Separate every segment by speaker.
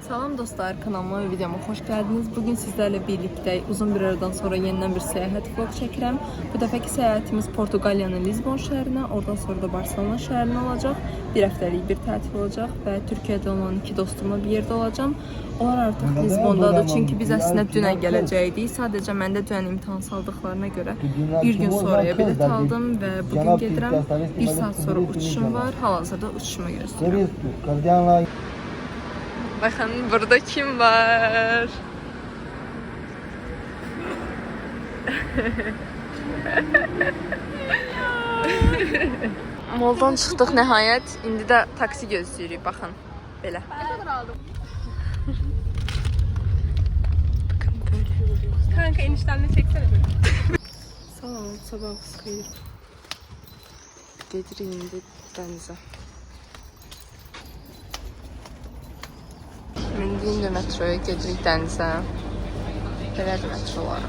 Speaker 1: Salam dostlar, kanalıma ve videoma hoş geldiniz. Bugün sizlerle birlikte uzun bir aradan sonra yeniden bir seyahat vlog çəkirəm. Bu dəfəki seyahatimiz Portuqaliyanın Lisbon şəhərinə, oradan sonra da Barcelona şəhərinə olacaq. Bir həftəlik bir tətil olacaq və Türkiyədə olan iki dostumla bir yerdə olacağım. Onlar artıq Lisbondadır, çünki biz əslində dünən gələcəkdik. Sadəcə məndə dünən imtahan saldıqlarına görə bir gün sonraya bilet aldım və bugün gedirəm. Bir saat sonra uçuşum var, hal-hazırda uçuşumu gözləyirəm. Bakın burada kim var? Moldan çıxdıq nəhayət. İndi də taksi gözləyirik, baxın. Belə.
Speaker 2: Ne kadar aldım?
Speaker 1: Bakın böyle.
Speaker 2: Kanka eniştemle çeksene böyle.
Speaker 1: Sağ ol, sabah xeyir. Gedirik indi dənizə. Mindiğim de metroya gedirik dənizə. Belədir metroları.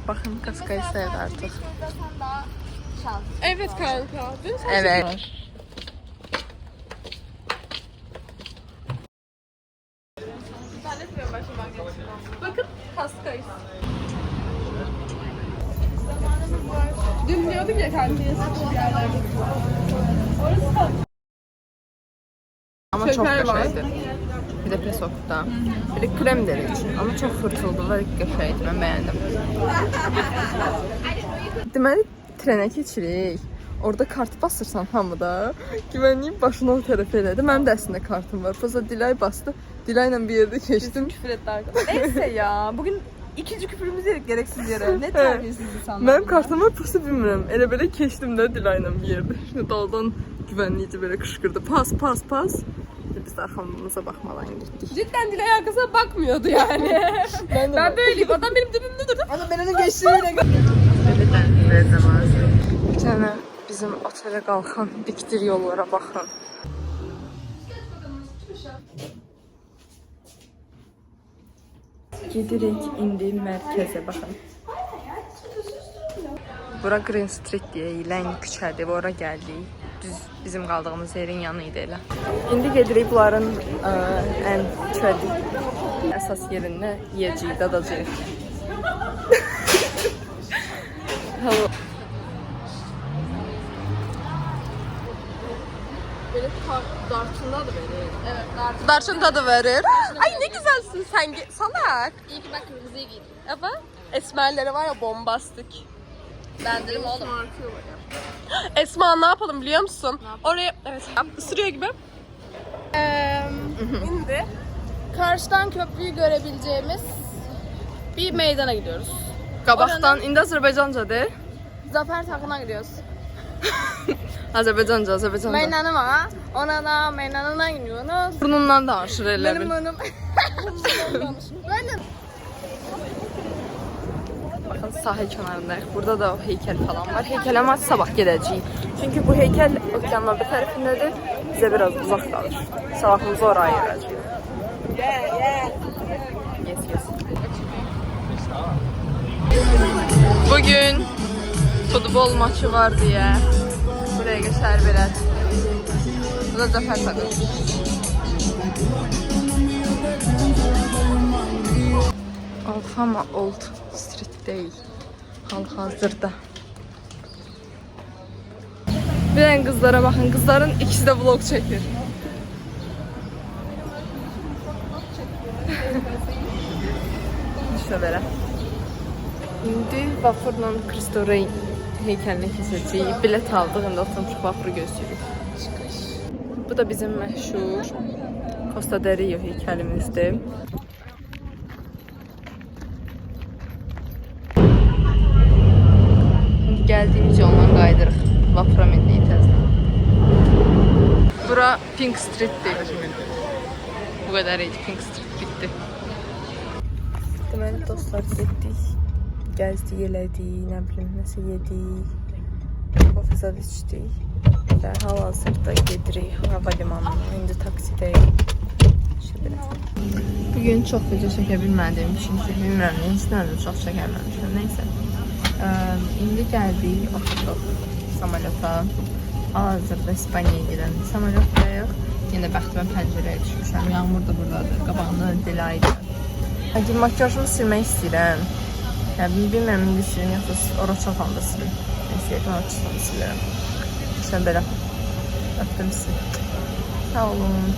Speaker 1: Bakın kaskayı sayıq artıq.
Speaker 2: Evet kanka. Dün sen
Speaker 1: Evet.
Speaker 2: zannetmiyorum başlamak. Bakın kaskayız. Dün diyorduk ya kanka bir yerlerde.
Speaker 1: Ama
Speaker 2: Şeker
Speaker 1: çok
Speaker 2: var.
Speaker 1: qəşəngdir. Bir de Pesok'ta. Bir de krem deri için. Ama çok fırtıldı ve qəşəngdir. Ben beğendim. Deməli trenə keçirik. Orada kart basırsan hamıda. Güvenliğin başına o tərəf elədi. Mənim də əslində kartım var. Fazla Dilay bastı. Dilayla bir yerde keçdim.
Speaker 2: Küfür etti arkadaşlar. Neyse ya. Bugün ikinci küfürümüzü yedik gereksiz yere. Ne terbiyesiz insanlar.
Speaker 1: Mənim kartım var, pası bilmirəm. Elə belə keçdim də Dilayla bir yerdə. Şimdi daldan güvenlici böyle kışkırdı. Pas pas pas. Biz de arkamıza bakmadan gittik.
Speaker 2: Cidden Dilay arkasına bakmıyordu yani. ben böyleyim. Adam benim dibimde durdu.
Speaker 1: Ama ben onu geçtiğimine Böyle de var. Bir tane bizim otele kalkan diktir yollara bakın. Gidirik indi mərkəzə baxın. Bura Green Street deyilən küçədir, ora gəldik. Düz bizim qaldığımız yerin yanı idi elə. İndi gedirik bunların ən tradik əsas yerində yeyəcəyik, dadacağıq. Hello.
Speaker 2: Böyle darçında da böyle. Evet darçın.
Speaker 1: Darçın tadı verir. Ay ne güzelsin sen, salak.
Speaker 2: İyi ki bak kırmızıyı giydim.
Speaker 1: Ama esmerleri var ya bombastik.
Speaker 2: Ben dedim oğlum.
Speaker 1: Esma ne yapalım biliyor musun? Oraya evet ısırıyor gibi.
Speaker 2: Şimdi karşıdan köprüyü görebileceğimiz bir meydana gidiyoruz.
Speaker 1: Qabaqdan indi Azərbaycanca de.
Speaker 2: Zafer Takı'na gidiyoruz.
Speaker 1: Azərbaycanca.
Speaker 2: Meynanı var. Ona da meynanına gidiyoruz.
Speaker 1: Burnundan danışır elə
Speaker 2: Benim
Speaker 1: bil.
Speaker 2: burnum. Benim.
Speaker 1: Baxın sahil kənarındayıq. Burada da o heykəl falan var. Heykələ ama sabah gedəcəyik. Çünki bu heykəl okeanın bir tərəfindədir. Bizə biraz uzaq qalır. Sabahımızı oraya ayıracağıq. Yes. Bugün futbol maçı var diye buraya geçer biraz. Bu da Zafer Takı. Alfama Old Street değil. Hal-hazırda. Bir tane kızlara bakın. Kızların ikisi de vlog çekir. İşte böyle. İndi vapurla Cristo Rey heykeline keçəcəyik. Bilet aldıq, indi oturmuşuq vapuru gözləyirik. Bu da bizim məşhur Costa del Rio heykəlimizdir. İndi gəldiyimiz yoldan qaydırıq. Vapura mindik təzdən. Bura Pink Street'dir. Bu qədər idi, Pink Street bitdi. Deməli dostlar getdik. Gəzdik, elədik, nə bilim, nəsə yedik, kofizad içdik və hal-hazırda gedirik hava limanına, indi taksidəyik. Bugün çox video çəkə bilmədim, çünki bilmirəm, neyisindən də çox çəkəməmişəm, neysə. İndi gəldik, oturduq samolyota Hazırda İspaniyaya gedən samolyotdayıq. Yenə bəxtimə pəncərəyə düşmüşəm. Yağmur da buradadır. Qabağında Dilaydı. Həkim makyajımı silmək istəyirəm. Yəni, bilmirəm, indi silim, yoxsa ora çatanda silim. Neyse, yakın ora çatanda silərəm. Sən belə. Öptüm sizi. Sağ olun.